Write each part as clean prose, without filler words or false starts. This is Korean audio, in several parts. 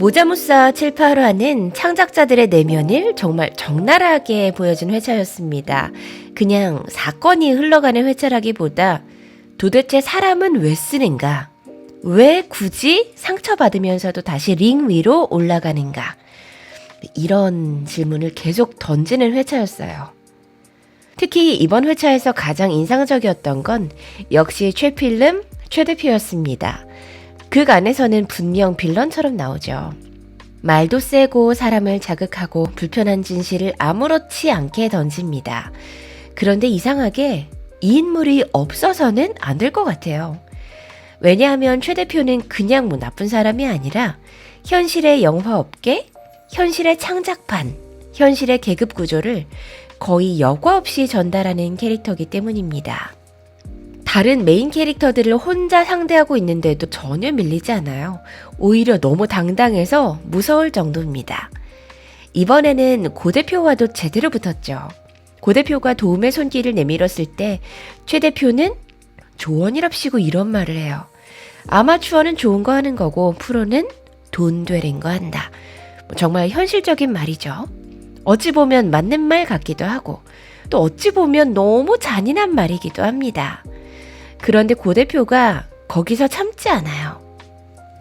모자무사 7, 8화는 창작자들의 내면을 정말 적나라하게 보여준 회차였습니다. 그냥 사건이 흘러가는 회차라기보다 도대체 사람은 왜 쓰는가? 왜 굳이 상처받으면서도 다시 링 위로 올라가는가? 이런 질문을 계속 던지는 회차였어요. 특히 이번 회차에서 가장 인상적이었던 건 역시 최필름 최 대표였습니다. 극 안에서는 분명 빌런처럼 나오죠. 말도 세고 사람을 자극하고 불편한 진실을 아무렇지 않게 던집니다. 그런데 이상하게 이 인물이 없어서는 안 될 것 같아요. 왜냐하면 최 대표는 그냥 나쁜 사람이 아니라 현실의 영화업계, 현실의 창작판, 현실의 계급 구조를 거의 여과 없이 전달하는 캐릭터이기 때문입니다. 다른 메인 캐릭터들을 혼자 상대하고 있는데도 전혀 밀리지 않아요. 오히려 너무 당당해서 무서울 정도입니다. 이번에는 고 대표와도 제대로 붙었죠. 고 대표가 도움의 손길을 내밀었을 때 최 대표는 조언이랍시고 이런 말을 해요. 아마추어는 좋은 거 하는 거고 프로는 돈 되는 거 한다. 정말 현실적인 말이죠. 어찌 보면 맞는 말 같기도 하고 또 어찌 보면 너무 잔인한 말이기도 합니다. 그런데 고 대표가 거기서 참지 않아요.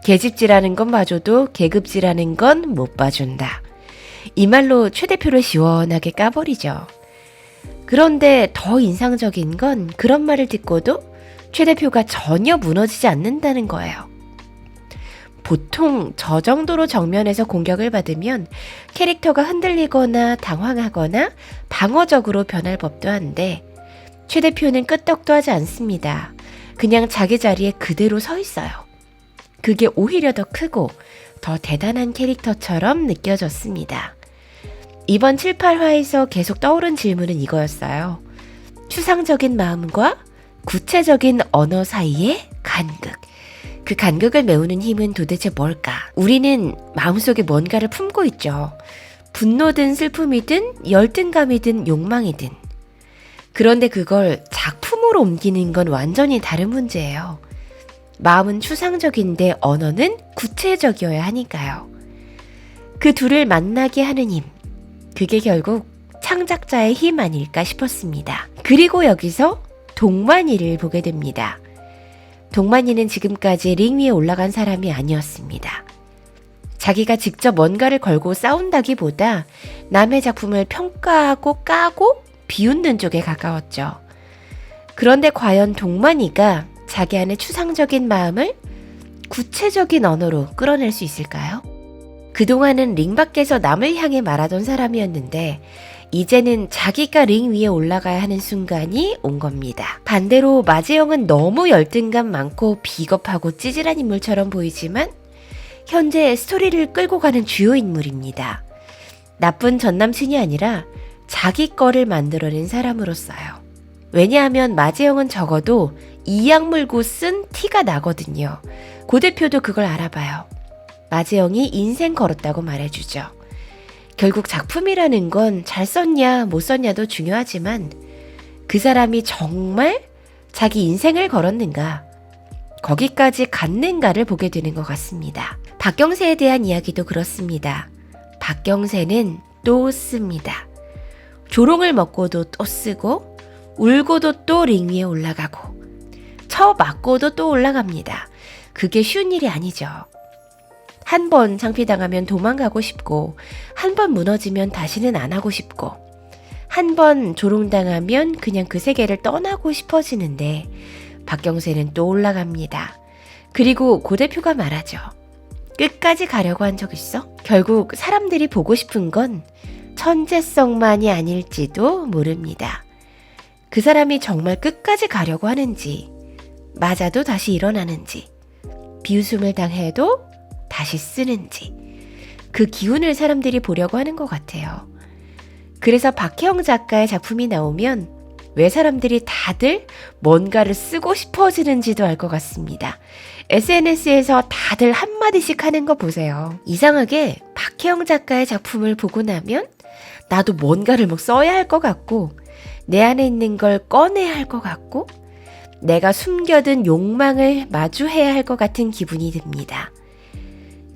계집지라는 건 봐줘도 계급지라는 건 못 봐준다. 이 말로 최 대표를 시원하게 까버리죠. 그런데 더 인상적인 건 그런 말을 듣고도 최 대표가 전혀 무너지지 않는다는 거예요. 보통 저 정도로 정면에서 공격을 받으면 캐릭터가 흔들리거나 당황하거나 방어적으로 변할 법도 한데 최 대표는 끄떡도 하지 않습니다. 그냥 자기 자리에 그대로 서 있어요. 그게 오히려 더 크고 더 대단한 캐릭터처럼 느껴졌습니다. 이번 7, 8화에서 계속 떠오른 질문은 이거였어요. 추상적인 마음과 구체적인 언어 사이의 간극. 그 간극을 메우는 힘은 도대체 뭘까? 우리는 마음속에 뭔가를 품고 있죠. 분노든 슬픔이든 열등감이든 욕망이든. 그런데 그걸 작품으로 옮기는 건 완전히 다른 문제예요. 마음은 추상적인데 언어는 구체적이어야 하니까요. 그 둘을 만나게 하는 힘. 그게 결국 창작자의 힘 아닐까 싶었습니다. 그리고 여기서 동만이를 보게 됩니다. 동만이는 지금까지 링 위에 올라간 사람이 아니었습니다. 자기가 직접 뭔가를 걸고 싸운다기보다 남의 작품을 평가하고 까고 비웃는 쪽에 가까웠죠. 그런데 과연 동만이가 자기 안의 추상적인 마음을 구체적인 언어로 끌어낼 수 있을까요? 그동안은 링 밖에서 남을 향해 말하던 사람이었는데 이제는 자기가 링 위에 올라가야 하는 순간이 온 겁니다. 반대로 마재영은 너무 열등감 많고 비겁하고 찌질한 인물처럼 보이지만 현재 스토리를 끌고 가는 주요 인물입니다. 나쁜 전남친이 아니라 자기 거를 만들어낸 사람으로서요. 왜냐하면 마재영은 적어도 이악 물고 쓴 티가 나거든요. 고 대표도 그걸 알아봐요. 마재영이 인생 걸었다고 말해주죠. 결국 작품이라는 건 잘 썼냐 못 썼냐도 중요하지만 그 사람이 정말 자기 인생을 걸었는가, 거기까지 갔는가를 보게 되는 것 같습니다. 박경세에 대한 이야기도 그렇습니다. 박경세는 또 씁니다. 조롱을 먹고도 또 쓰고 울고도 또 링 위에 올라가고 쳐맞고도 또 올라갑니다. 그게 쉬운 일이 아니죠. 한 번 창피당하면 도망가고 싶고 한 번 무너지면 다시는 안 하고 싶고 한 번 조롱당하면 그냥 그 세계를 떠나고 싶어지는데 박경세는 또 올라갑니다. 그리고 고 대표가 말하죠. 끝까지 가려고 한 적 있어? 결국 사람들이 보고 싶은 건 천재성만이 아닐지도 모릅니다. 그 사람이 정말 끝까지 가려고 하는지, 맞아도 다시 일어나는지, 비웃음을 당해도 다시 쓰는지, 그 기운을 사람들이 보려고 하는 것 같아요. 그래서 박혜영 작가의 작품이 나오면 왜 사람들이 다들 뭔가를 쓰고 싶어지는지도 알 것 같습니다. SNS에서 다들 한마디씩 하는 거 보세요. 이상하게 박혜영 작가의 작품을 보고 나면 나도 뭔가를 써야 할 것 같고 내 안에 있는 걸 꺼내야 할 것 같고 내가 숨겨둔 욕망을 마주해야 할 것 같은 기분이 듭니다.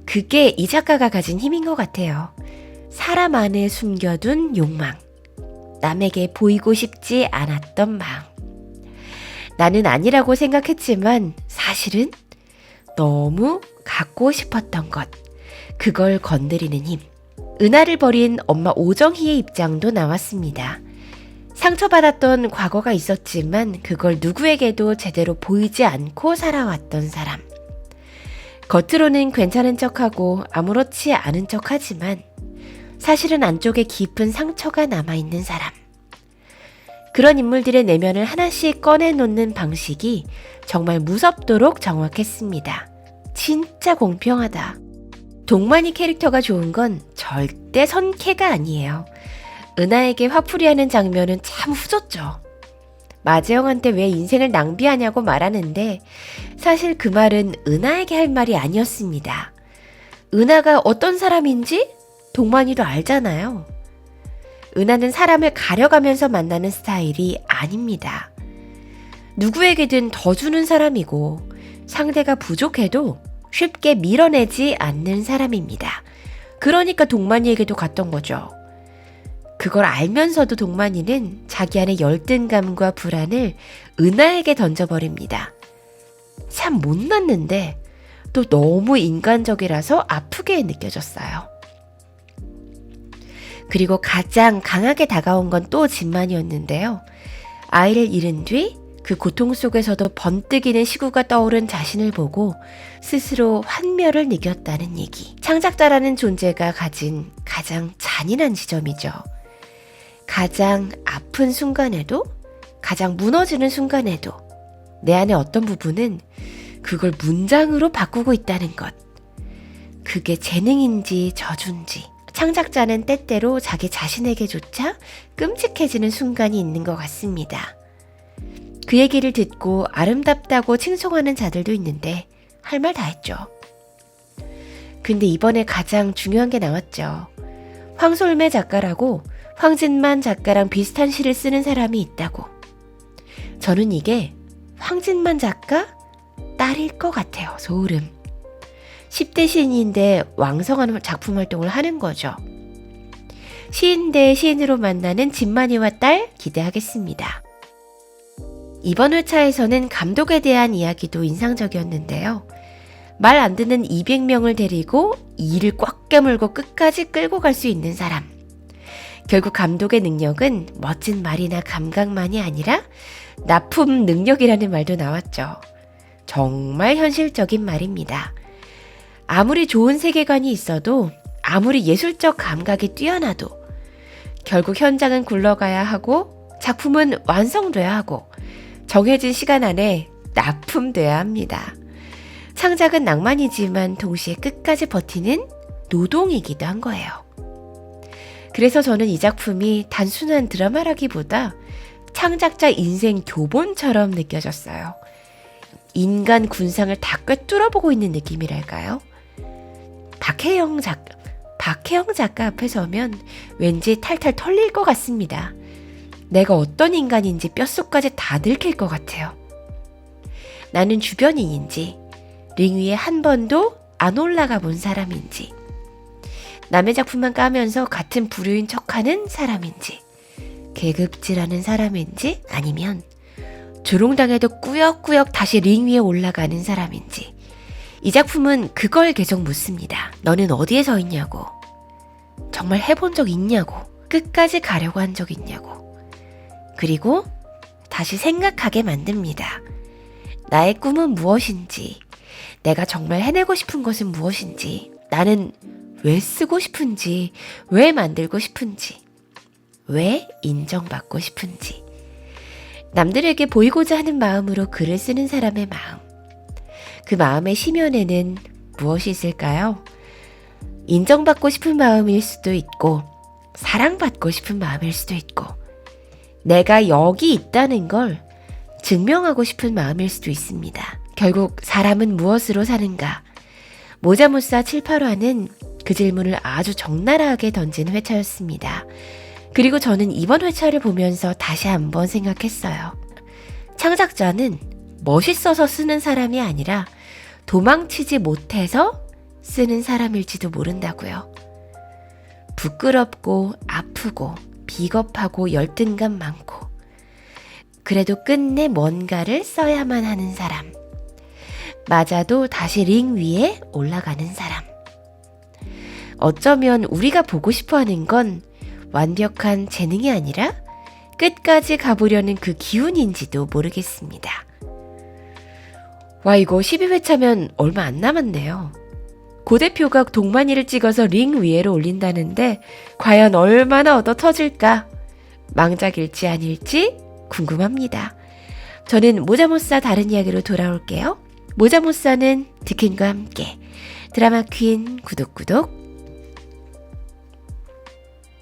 그게 이 작가가 가진 힘인 것 같아요. 사람 안에 숨겨둔 욕망. 남에게 보이고 싶지 않았던 마음. 나는 아니라고 생각했지만 사실은 너무 갖고 싶었던 것. 그걸 건드리는 힘. 은하를 버린 엄마 오정희의 입장도 나왔습니다. 상처받았던 과거가 있었지만 그걸 누구에게도 제대로 보이지 않고 살아왔던 사람. 겉으로는 괜찮은 척하고 아무렇지 않은 척하지만 사실은 안쪽에 깊은 상처가 남아있는 사람. 그런 인물들의 내면을 하나씩 꺼내놓는 방식이 정말 무섭도록 정확했습니다. 진짜 공평하다. 동만이 캐릭터가 좋은 건 절대 선캐가 아니에요. 은하에게 화풀이하는 장면은 참 후졌죠. 마재영한테 왜 인생을 낭비하냐고 말하는데 사실 그 말은 은하에게 할 말이 아니었습니다. 은하가 어떤 사람인지 동만이도 알잖아요. 은하는 사람을 가려가면서 만나는 스타일이 아닙니다. 누구에게든 더 주는 사람이고 상대가 부족해도 쉽게 밀어내지 않는 사람입니다. 그러니까 동만이에게도 갔던 거죠. 그걸 알면서도 동만이는 자기 안의 열등감과 불안을 은하에게 던져버립니다. 참 못났는데 또 너무 인간적이라서 아프게 느껴졌어요. 그리고 가장 강하게 다가온 건 또 진만이었는데요. 아이를 잃은 뒤 그 고통 속에서도 번뜩이는 시구가 떠오른 자신을 보고 스스로 환멸을 느꼈다는 얘기. 창작자라는 존재가 가진 가장 잔인한 지점이죠. 가장 아픈 순간에도, 가장 무너지는 순간에도 내 안에 어떤 부분은 그걸 문장으로 바꾸고 있다는 것. 그게 재능인지 저주인지. 창작자는 때때로 자기 자신에게조차 끔찍해지는 순간이 있는 것 같습니다. 그 얘기를 듣고 아름답다고 칭송하는 자들도 있는데 할 말 다 했죠. 근데 이번에 가장 중요한 게 나왔죠. 황솔매 작가라고 황진만 작가랑 비슷한 시를 쓰는 사람이 있다고. 저는 이게 황진만 작가 딸일 것 같아요. 소름. 10대 시인인데 왕성한 작품 활동을 하는 거죠. 시인 대 시인으로 만나는 진만이와 딸 기대하겠습니다. 이번 회차에서는 감독에 대한 이야기도 인상적이었는데요. 말 안 듣는 200명을 데리고 이를 꽉 깨물고 끝까지 끌고 갈 수 있는 사람. 결국 감독의 능력은 멋진 말이나 감각만이 아니라 납품 능력이라는 말도 나왔죠. 정말 현실적인 말입니다. 아무리 좋은 세계관이 있어도, 아무리 예술적 감각이 뛰어나도 결국 현장은 굴러가야 하고 작품은 완성돼야 하고 정해진 시간 안에 납품돼야 합니다. 창작은 낭만이지만 동시에 끝까지 버티는 노동이기도 한 거예요. 그래서 저는 이 작품이 단순한 드라마라기보다 창작자 인생 교본처럼 느껴졌어요. 인간 군상을 다 꿰뚫어보고 있는 느낌이랄까요? 박혜영 작가 앞에 서면 왠지 탈탈 털릴 것 같습니다. 내가 어떤 인간인지 뼛속까지 다 들킬 것 같아요. 나는 주변인인지, 링 위에 한 번도 안 올라가 본 사람인지, 남의 작품만 까면서 같은 부류인 척하는 사람인지, 계급질하는 사람인지, 아니면 조롱당해도 꾸역꾸역 다시 링 위에 올라가는 사람인지. 이 작품은 그걸 계속 묻습니다. 너는 어디에 서 있냐고. 정말 해본 적 있냐고. 끝까지 가려고 한 적 있냐고. 그리고 다시 생각하게 만듭니다. 나의 꿈은 무엇인지, 내가 정말 해내고 싶은 것은 무엇인지, 나는 왜 쓰고 싶은지, 왜 만들고 싶은지, 왜 인정받고 싶은지. 남들에게 보이고자 하는 마음으로 글을 쓰는 사람의 마음. 그 마음의 심연에는 무엇이 있을까요? 인정받고 싶은 마음일 수도 있고, 사랑받고 싶은 마음일 수도 있고, 내가 여기 있다는 걸 증명하고 싶은 마음일 수도 있습니다. 결국 사람은 무엇으로 사는가? 모자무사 785는 그 질문을 아주 적나라하게 던진 회차였습니다. 그리고 저는 이번 회차를 보면서 다시 한번 생각했어요. 창작자는 멋있어서 쓰는 사람이 아니라 도망치지 못해서 쓰는 사람일지도 모른다고요. 부끄럽고 아프고 비겁하고 열등감 많고 그래도 끝내 뭔가를 써야만 하는 사람. 맞아도 다시 링 위에 올라가는 사람. 어쩌면 우리가 보고 싶어하는 건 완벽한 재능이 아니라 끝까지 가보려는 그 기운인지도 모르겠습니다. 와, 이거 12회차면 얼마 안 남았네요. 고 대표가 동만이를 찍어서 링 위에로 올린다는데 과연 얼마나 얻어 터질까? 망작일지 아닐지 궁금합니다. 저는 모자모사 다른 이야기로 돌아올게요. 모자모사는 드킨과 함께 드라마 퀸 구독